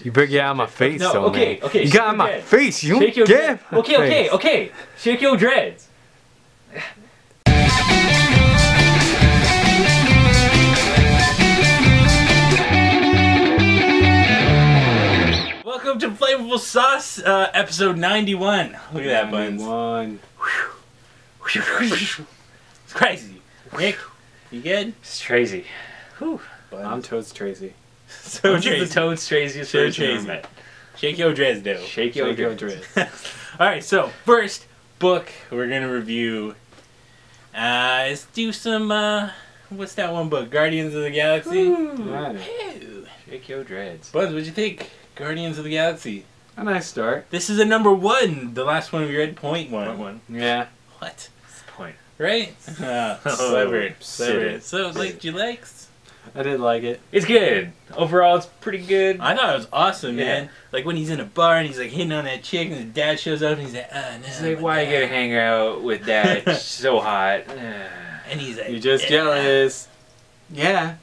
You better get out of my face, No, though, okay, man. okay. You got out of my face. You Shake don't your get dreads. Okay. Shake your dreads. Welcome to Flavourful Sauce, episode 91. Look at that, Buns. 91. It's crazy. Nick, you good? It's Tracy. Whew. I'm Toad's Tracy. So This is Tracy. the Toad's Tracy's So first Tracy. met. Shake your dreads, though. Shake your Shake your dreads. dreads. Alright, so first book we're gonna review. Let's do some what's that one book? Guardians of the Galaxy? Right. Ew. Shake your dreads. Buzz, what'd you think? Guardians of the Galaxy. A nice start. This is a #1. The last one we read, point one. Yeah. What? What's the point? Right? Oh, Clever. sit. So like you likes? I did like it. It's good. Overall, it's pretty good. I thought it was awesome, Yeah. man. Like when he's in a bar and he's like hitting on that chick and his dad shows up and he's like, no. It's like, my why you dad." gotta hang out with that? It's so hot. And he's like, You're just jealous. Yeah.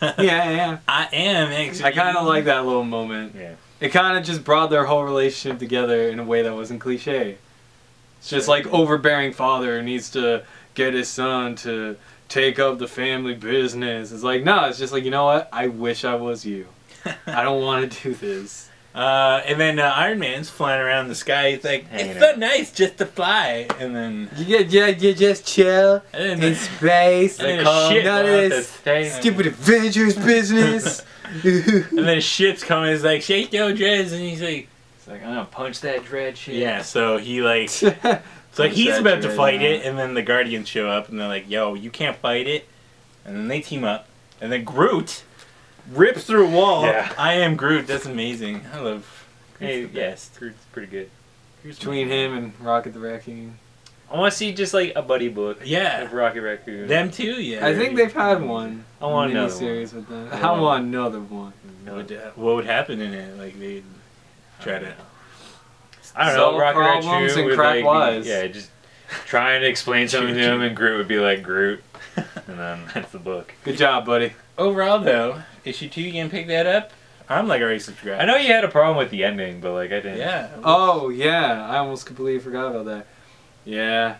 Yeah. I am actually. I kind of like that little moment. Yeah. It kind of just brought their whole relationship together in a way that wasn't cliche. It's just like overbearing father needs to get his son to take up the family business. It's like, no, it's just like, you know what? I wish I was you. I don't want to do this. And then Iron Man's flying around the sky. He's like, Hanging it's so out. nice just to fly. And then, You just chill and in space. and then Calm shit, none of this Stay- stupid Avengers business. and then ship's coming. He's like, shake your dreads, and he's like, It's like, I'm gonna punch that dread shit. yeah. So he like, so he's that about to dread, fight yeah. it, and then the Guardians show up, and they're like, yo, you can't fight it. And then they team up, and then Groot rips through a wall. Yeah. I am Groot. That's amazing. I love. Hey, Groot's the yeah, best. Groot's pretty good. Between him and Rocket the Raccoon. I want to see just like a buddy book. Yeah. Of Rocket Raccoon. Them too. Yeah. I think they've had one. I want another series with them. I I want- want another one. What would happen in it? Like they'd try to. I don't know. Solve Rocket problems Raccoon and would crack like wise. yeah, just trying to explain something to him, and Groot would be like Groot, and then that's the book. Good job, buddy. Overall, though, issue 2, you gonna pick that up? I'm like already subscribed. I know you had a problem with the ending, but like I didn't. Yeah. Oh, yeah. I almost completely forgot about that. Yeah.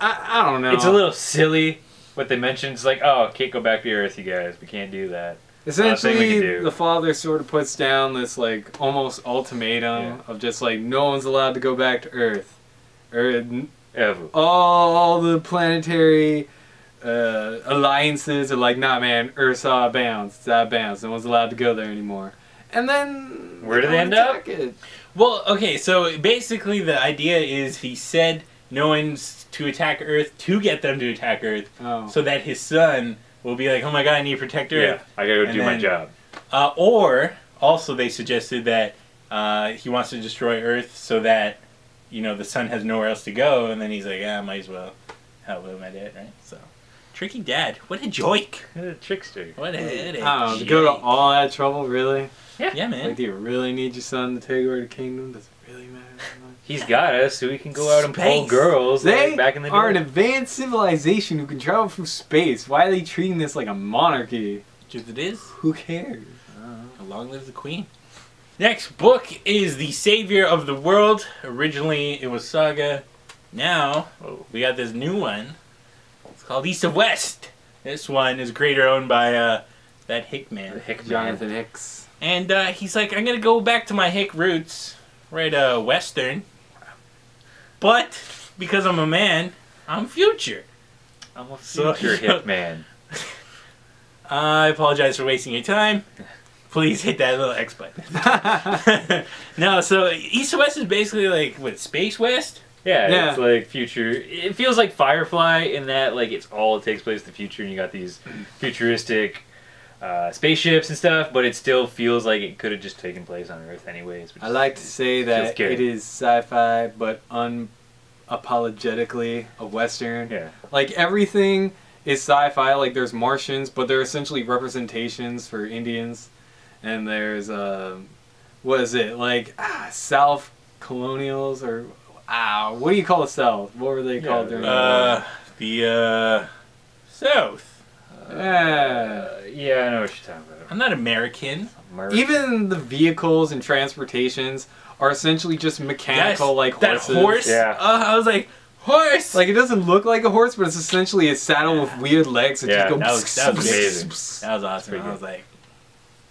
I don't know. It's a little silly what they mentioned. It's like, oh, can't go back to Earth, you guys. We can't do that. thing we Essentially, can do. the father sort of puts down this, like, almost ultimatum of just, like, no one's allowed to go back to Earth. Ever. All the planetary alliances are like, nah, man, Earth's out of bounds. It's out of bounds. No one's allowed to go there anymore. And then... Where do they go end up? attack it. Well, okay, so basically the idea is he said no one's to attack Earth to get them to attack Earth, Oh. so that his son will be like, oh my god, I need to protect Yeah, Earth. I gotta go And do my then- job. Or also they suggested that he wants to destroy Earth so that the son has nowhere else to go, and then he's like, I might as well help my dad, right? So tricky dad, what a joik! A trickster. What a I don't know, to go to joik. all that trouble, really? Yeah, man. Like, do you really need your son to take over the kingdom? Does it really matter that much? He's got us, so we can go out and pull Space. girls They like back in the are an day. advanced civilization who can travel through space. Why are they treating this like a monarchy? Just it is. Who cares? Long live the Queen. Next book is The Savior of the World. Originally it was Saga. Now we got this new one. It's called East of West. This one is creator owned by that Hick man. Jonathan Hicks. And he's like, I'm gonna go back to my Hick roots, right? Western. But because I'm a man, I'm future. I'm a So- future hip man. I apologize for wasting your time. Please hit that little X button. No, so East of West is basically like, what, Space West? Yeah, Yeah. it's like future. It feels like Firefly in that like it takes place in the future, and you got these futuristic spaceships and stuff, but it still feels like it could have just taken place on Earth anyways. I like to say that good. it is sci-fi, but unapologetically a Western. Yeah. Like, everything is sci-fi. Like, there's Martians, but they're essentially representations for Indians. And there's, what is it? Like, South colonials or... what do you call the South? What were they called during The South. Yeah. Yeah, I know what you're talking about. I'm not American. Even the vehicles and transportations are essentially just mechanical, like horses. That horse. Yeah. I was like, horse. Like, it doesn't look like a horse, but it's essentially a saddle with weird legs that Yeah, just go. that was amazing. That was awesome. I was like,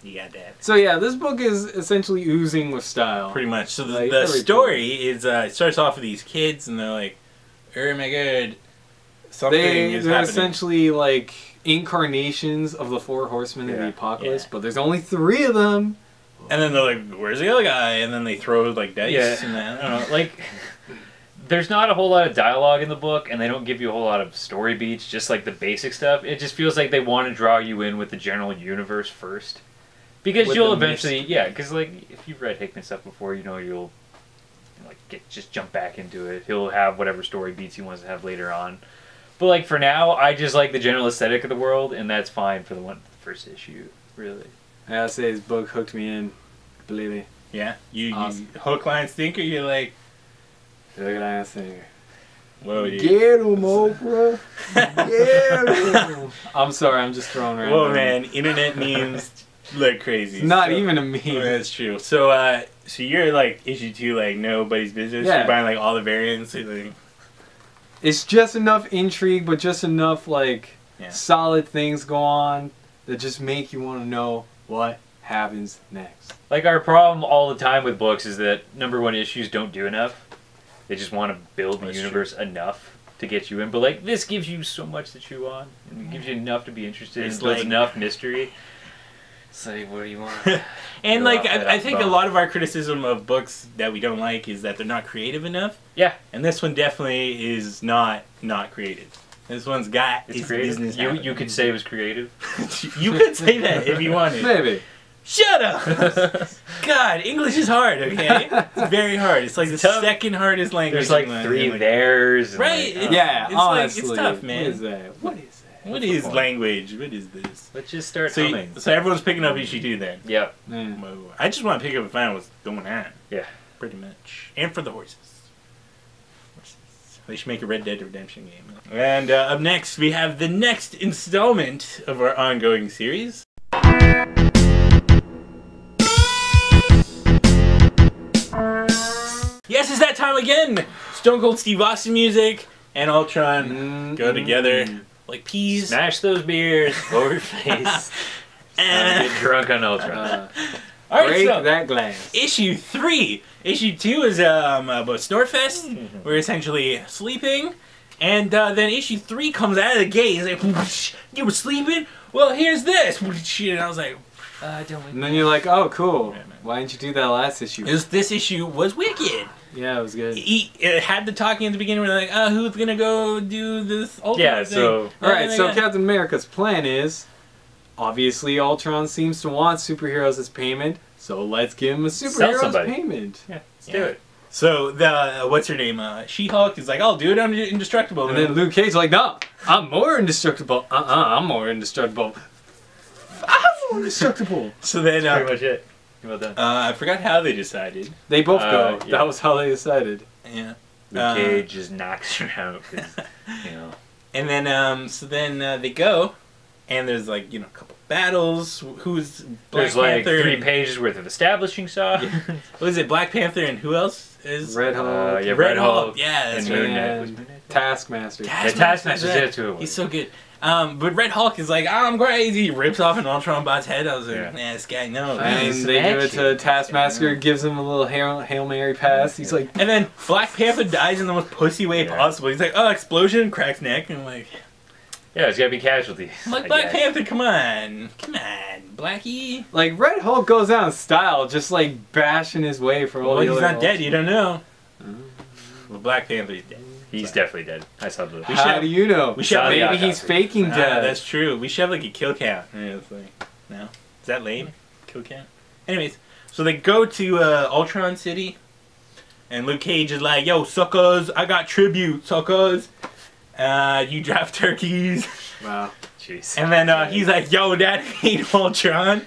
you got that. So yeah, this book is essentially oozing with style. Pretty much. So Like, the every story is it starts off with these kids and they're like, oh my god, something is They're happening. essentially like incarnations of the four horsemen of the apocalypse, Yeah. but there's only 3 of them. And then they're like, where's the other guy? And then they throw like dice. Yeah. And then, I don't know, like, there's not a whole lot of dialogue in the book, and they don't give you a whole lot of story beats, just like the basic stuff. It just feels like they want to draw you in with the general universe first. Because With you'll the eventually, mist. yeah, because like, if you've read Hickman stuff before, you know you'll, like, just jump back into it. He'll have whatever story beats he wants to have later on. But like, for now, I just like the general aesthetic of the world, and that's fine for the first issue, really. I gotta say, this book hooked me in completely. yeah, Awesome. you hook, line, sinker. You're like, Look at that thing. whoa, dude. Get him, Oprah. Get him. I'm sorry, I'm just throwing around. Whoa, man, internet memes look crazy. It's not So- even a meme. That's true. So, so you're like issue 2, like nobody's business. Yeah. You're buying like all the variants. Like, It's just enough intrigue, but just enough like Yeah. solid things go on that just make you want to know what happens next. Like, our problem all the time with books is that #1 issues don't do enough. They just want to build the That's universe enough to get you in. But like, this gives you so much to chew on, and it gives you enough to be interested. It's It builds like- enough mystery. It's like, what do you want? and Go like off that I think a bone. lot of our criticism of books that we don't like is that they're not creative enough. Yeah, And this one definitely is not creative. This one's got it's its creative. business. You happening. could say it was creative. You could say that if you wanted. Maybe. Shut up! God, English is hard. Okay, it's very hard. It's like the tough. second hardest language. There's like in the- 3 in the- theirs. and, Right, like, it's- Yeah, like- honestly. it's tough, man. What is that? What is that? What What's the is point? language? What is this? Let's just start So, humming. so everyone's picking up issue 2 then. Yeah. Yeah. Whoa. I just want to pick up and find out what's going on. Yeah. Pretty much. And for the horses. They should make a Red Dead Redemption game. And up next, we have the next installment of our ongoing series. Yes, it's that time again! Stone Cold Steve Austin music and Ultron go together like peas. Smash those beers over your face. And get drunk on Ultron. Alright, Break so that glass. issue 3. Issue 2 is about Snortfest. We're essentially sleeping. And then issue 3 comes out of the gate. He's like, you were sleeping? Well, here's this. And I was like, Don't And then you're like, oh, cool. Yeah, man. Why didn't you do that last issue? this issue was wicked. Yeah, it was good. It had the talking at the beginning. We're like, who's going to go do this Ultron Yeah, thing? so Alright, Oh my so God. Captain America's plan is, obviously Ultron seems to want superheroes as payment, so let's give him a superhero's somebody. payment. yeah, let's Yeah. do it. So the what's her name? She-Hulk is like, I'll do it. I'm indestructible. And then Luke Cage is like, no, I'm more indestructible. I'm more indestructible. I'm more indestructible. so then Pretty much it. Well done. I forgot how they decided. They both go. Yeah. That was how they decided. Yeah. Luke Cage just knocks her out. 'Cause, you know. And then, so then they go, and there's like, a couple battles. Who's Black There's like Panther? 3 pages worth of establishing stuff. What is it? Black Panther and who else is? Red Hulk, Yeah, Red Red Hulk. Hulk. Yeah, that's and right. Moon Knight. And Was Moon Knight? Taskmaster. Taskmaster's right. it too. He's so good. But Red Hulk is like, I'm crazy. He rips off an Ultron bot's head. I was like, Yeah. nah, this guy knows. And He's they give it to action. Taskmaster, gives him a little Hail Mary pass. He's like, And then Black Panther dies in the most pussy way Yeah. possible. He's like, oh, explosion, cracks neck. And I'm like, Yeah, it's gotta be casualties. I Black guess. Panther, come on. Come on, Blackie. like Red Hulk goes out in style, just like bashing his way for all Well, the he's other not Hulks. dead. You don't know. Well, Black Panther is dead. He's definitely dead. I saw the. We How should- do you know? we should- Maybe Yeah, he's yeah. faking death. That's true. We should have like a kill count. Yeah, it's like, no, is that lame? Kill count. Anyways, so they go to Ultron City, and Luke Cage is like, "Yo, suckers, I got tribute, suckers. You draft turkeys." Wow. Jeez. And then he's like, "Yo, that ain't Ultron."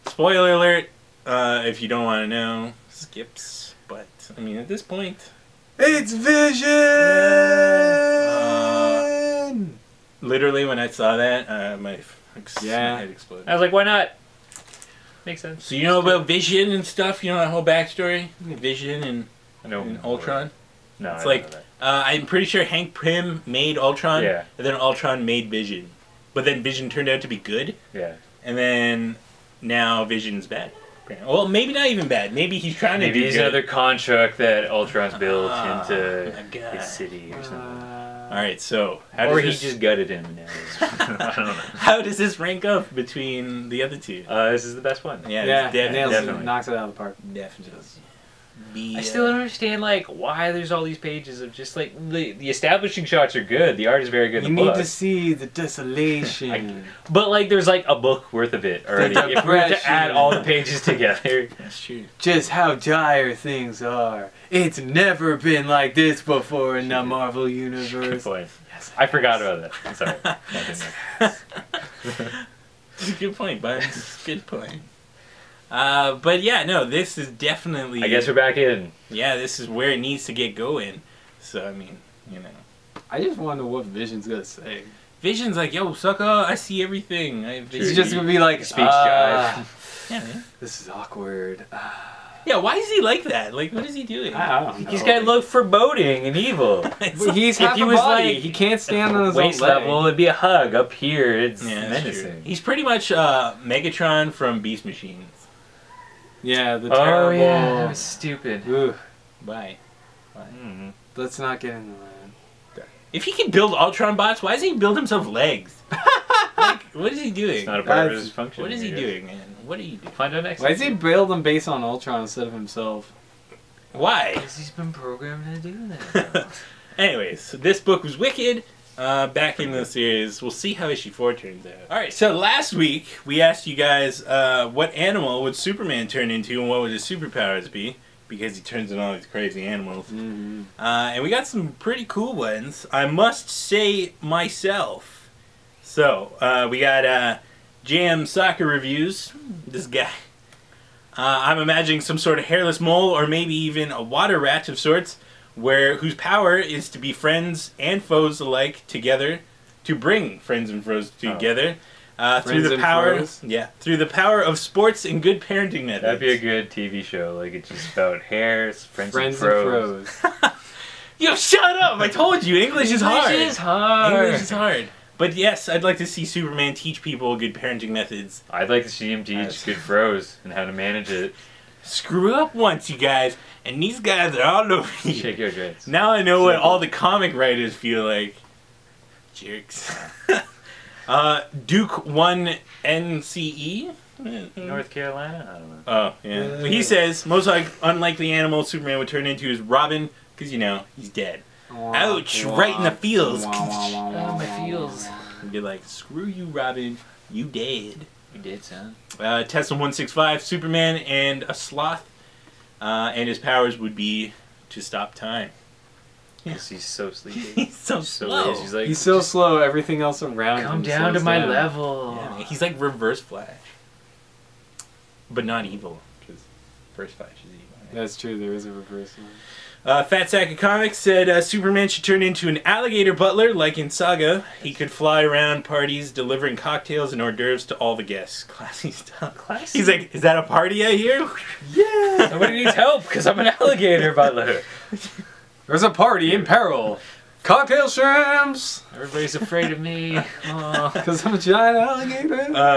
Spoiler alert. If you don't want to know, skips. But I mean, at this point, It's Vision! literally when I saw that, my Yeah. head exploded. I was like, why not? Makes sense. So you know about Vision and stuff? You know that whole backstory? Vision and, I know. and Ultron? No, It's I like, don't know that. I'm pretty sure Hank Pym made Ultron, Yeah. and then Ultron made Vision. But then Vision turned out to be good, Yeah. and then now Vision's bad. Well, maybe not even bad. Maybe he's trying to do Maybe he's good. another construct that Ultron's built into my God. his city or something. Alright, so how Or does he this, just gutted him and now I don't know. how does this rank up between the other two? This is the best one. Yeah, Yeah, it's definitely. nails definitely. it, knocks it out of the park. Definitely. I still don't understand like why there's all these pages of just like the establishing shots are good. The art is very good. You in the need book. to see the desolation. But like there's like a book worth of it already. If we were to add all the pages together. That's true. Just how dire things are. It's never been like this before in the Marvel Good universe. point. I forgot about that. I'm sorry. Good point, bud. Good point. But yeah, no, this is definitely. I guess we're back in. Yeah, this is where it needs to get going. So I mean, you know, I just wonder what Vision's gonna say. Vision's like, yo, sucker, I see everything. He's just gonna be like, Speech jive. Yeah, man. This is awkward. Yeah, why is he like that? Like, what is he doing? I don't know. He's gotta look foreboding and evil. But he's If half he a was body. like He can't stand on his waist own leg. level, it'd be a hug. Up here, it's Yeah, that's true. menacing. He's pretty much Megatron from Beast Machines. Yeah, the Oh terrible. yeah, that was stupid. Ugh, Bye. Mm-hmm. let's not get into that. If he can build Ultron bots, why doesn't he build himself legs? Like, what is he doing? It's not a part of That's- his function. What is he I guess. doing, man? What are you doing? Find out next. Why does he build them based on Ultron instead of himself? Why? Because he's been programmed to do that. Anyways, so this book was wicked. Back in the series, we'll see how issue 4 turns out. Alright, so last week we asked you guys what animal would Superman turn into and what would his superpowers be, because he turns into all these crazy animals. Mm-hmm. And we got some pretty cool ones, I must say myself. So, we got Jam Soccer Reviews, this guy. I'm imagining some sort of hairless mole or maybe even a water rat of sorts, whose power is to be friends and foes alike together, to bring friends and foes together through the and power, froze? through the power of sports and good parenting methods. That'd be a good TV show. Like it's just about hairs, friends and And froze. froze. Yo, shut up! I told you, English is hard. English is hard. English is hard. But yes, I'd like to see Superman teach people good parenting methods. I'd like to see him teach Nice. good froze and how to manage it. Screw up once, you guys, and these guys are all over you. Shake your dreads. Now I know what all the comic writers feel like. Jerks. Duke 1 NCE? North Carolina? I don't know. Oh, yeah. Well, he says, most unlikely animal Superman would turn into is Robin, because, you know, he's dead. Ouch, right in the feels. Oh, my feels. And be like, screw you, Robin, you dead. You did, son. Tesla 165, Superman and a sloth, and his powers would be to stop time. Yes, he's so sleepy. He's so slow. lazy. He's like, He's so slow, everything else around come him down to slows my down. level. Yeah, man, he's like Reverse Flash, but not evil, because First Flash is evil. Right? That's true, there is a reverse one. Fat Sack of Comics said Superman should turn into an alligator butler, like in Saga. He could fly around parties, delivering cocktails and hors d'oeuvres to all the guests. Classy stuff. Classy. He's like, is that a party I hear? Yeah! Somebody needs help because I'm an alligator butler. There's a party in peril. Cocktail shrimps! Everybody's afraid of me. Oh. Because I'm a giant alligator.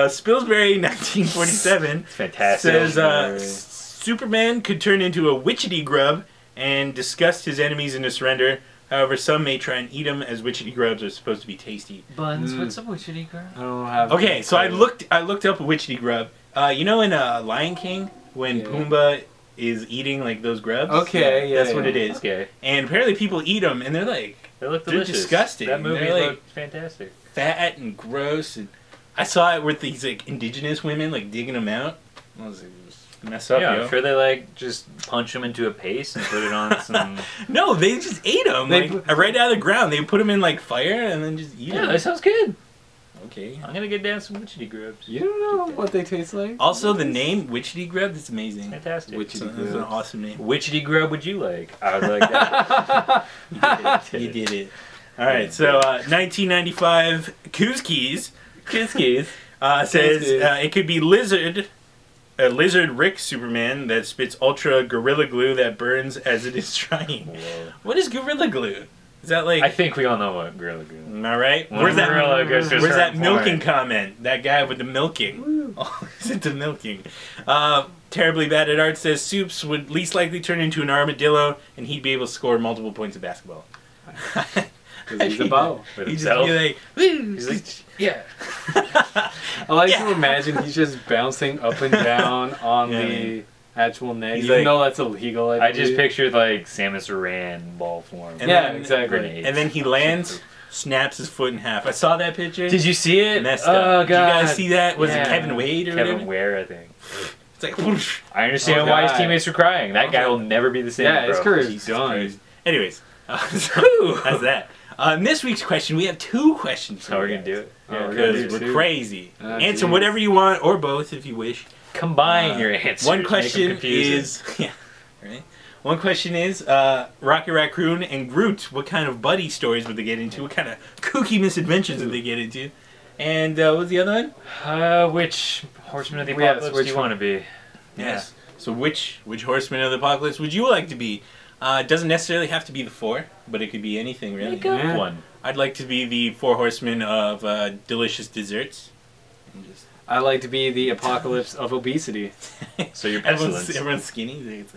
Spilsbury, 1947, Fantastic. says Superman could turn into a witchetty grub and disgust his enemies into surrender. However, some may try and eat him, as witchetty grubs are supposed to be tasty. Buns, Mm. what's up with you, girl? I don't have. Okay, so I looked up a witchetty grub. You know in Lion King when Yeah. Pumbaa is eating like those grubs? Okay, yeah, that's yeah. what it is. Okay. And apparently people eat them, and they're like They look They're delicious. disgusting. That movie They're like- looked fantastic. fat and gross. And I saw it with these like indigenous women like digging them out. I was like, mess up, Yeah, yo. I'm sure they like just punch them into a paste and put it on some. No, they just ate them. They Like, put- right out of the ground. They put them in like fire and then just eat Yeah, them. that sounds good. Okay. I'm gonna get down some witchetty grubs. You don't know what they taste like? Also, the name Witchetty Grub is amazing. Fantastic. Witchetty It's an grubs. awesome name. Witchetty grub would you like? I would like that. You did it. All right, so 1995 Kuzkis Kiskies. says Kuzkis. it could be lizard a Lizard Rick Superman that spits ultra gorilla glue that burns as it is trying. Whoa. What is gorilla glue? Is that like? I think we all know what Gorilla Glue is. Am I right? Where's that? Where's that milking comment? That guy with the milking. Oh, he's into milking. Terribly bad at art says Soups would least likely turn into an armadillo, and he'd be able to score multiple points of basketball. Because he's a bow. He'd just be like, woo! He's like, yeah. I like to imagine he's just bouncing up and down on the actual net, He's even like- though that's illegal. I just believe. pictured like Samus Aran ball form. And Yeah, then- exactly. Grenades. And then he lands, snaps his foot in half. I saw that picture. Did you see it? Messed Oh up. god. Did you guys see that? Was Yeah. it Kevin Wade or Kevin whatever? Ware, I think. It's like, whoosh. I understand Oh, why his God. teammates were crying. That guy Okay. will never be the same. Yeah, his bro. career is Jesus done. Christ. Anyways, so that's that. In this week's question, we have 2 questions. How we're gonna do it? Oh, we're gonna Because do we're two. crazy. Oh, Answer geez. whatever you want, or both if you wish. Combine your answers. One make 'em question confusing. is, yeah, right. One question is, Rocket Raccoon and Groot. What kind of buddy stories would they get into? What kind of kooky misadventures would they get into? And what was the other one? Which Horseman of the Yes, Apocalypse do which you one? want to be? Yes. So which Horseman of the Apocalypse would you like to be? It doesn't necessarily have to be the 4, but it could be anything really. Pick up Yeah. one. I'd like to be the 4 Horsemen of delicious desserts. And just I like to be the apocalypse of obesity. So your pestilence. everyone's skinny. It's,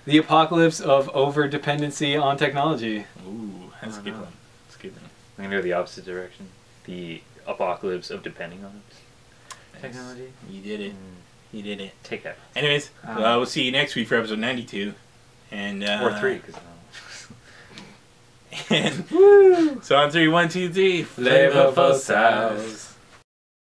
The apocalypse of over-dependency on technology. ooh, that's a good know. one. That's a good one. I'm gonna go the opposite direction. The apocalypse of depending on it. Technology. You did it. You did it. Take that. Anyways, we'll see you next week for episode 92. And, Or 3, because and so on 3, 1, 2, 3. Flavourful sauce.